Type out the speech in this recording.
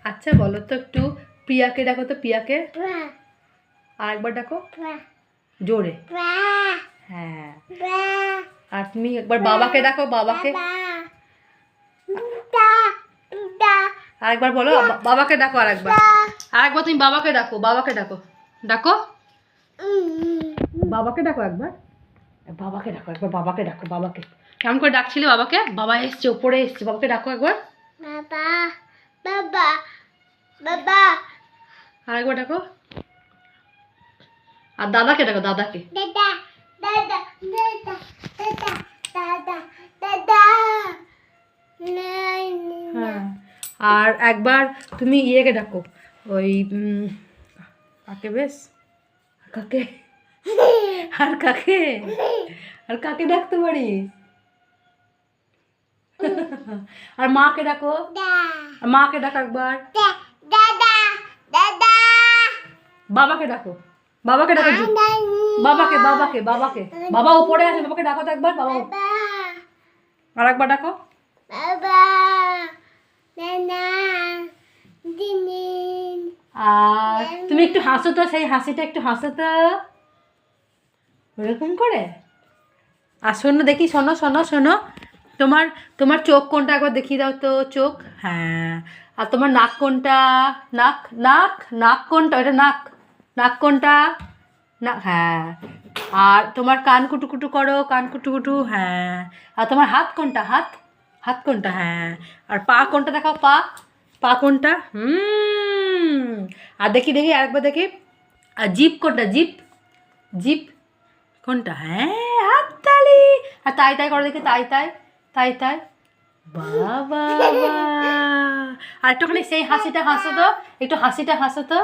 আচ্ছা বলো তো একটু, প্রিয়াকে ডাকো তো, প্রিয়াকে আর একবার ডাকো জোরে। হ্যাঁ, আর তুমি একবার বাবাকে ডাকো, বাবাকে আরেকবার বলো, বাবাকে ডাকো আরেকবার, আরেকবার তুমি বাবাকে ডাকো, বাবাকে ডাকো, ডাকো বাবাকে ডাকো একবার, বাবাকে ডাকো একবার, বাবাকে ডাকো, বাবাকে কেমন করে ডাকছিলে বাবাকে? বাবা এসছে, উপরে এসছে, বাবাকে ডাকো একবার, বাবা বাবা বাবা আরেকবার ডাকো। আর দাদাকে ডাকো, দাদাকে। দাদা দাদা দাদা দাদা দাদা দাদা হ্যাঁ, আর একবার তুমি ইয়েকে ডাকো, ওই কাকে, বেশ কাকে, আর কাকে, আর কাকে ডাকতে পারিস? আর মাকে ডাকো, আর মাকে ডাকো একবার, দাদা দাদা বাবাকে ডাকো, বাবাকে ডাকো, বাবাকে বাবাকে বাবাকে, বাবা উপরে আছে, বাবাকে ডাকো তো একবার, বাবা, আর একবার ডাকো। বাবা নানা দিনি। আর তুমি একটু হাসো তো, সেই হাসিটা একটু হাসো তো ওরকম করে। আর শোনো দেখি, শোনো শোনো শোনো, তোমার তোমার চোখ কোনটা একবার দেখিয়ে দাও তো, চোখ। হ্যাঁ, আর তোমার নাক কোনটা? নাক নাক নাক কোনটা? ওটা নাক, নাক কোনটা? না, হ্যাঁ। আর তোমার কান কুটুকুটু করো, কান কুটুকুটু, হ্যাঁ। আর তোমার হাত কোনটা? হাত, হাত কোনটা? হ্যাঁ। আর পা কোনটা দেখাও, পা, পা কোনটা? আর দেখি দেখি আরেকবার দেখি, আর জিভ কোনটা? জিভ, জিভ কোনটা? হ্যাঁ, হাততালি। আর তাই তাই করো দেখি, তাই তাই, তাই তাই, বাবা, আর একটুখানি সেই হাসিটা হাসো তো, একটু হাসিটা হাসো তো।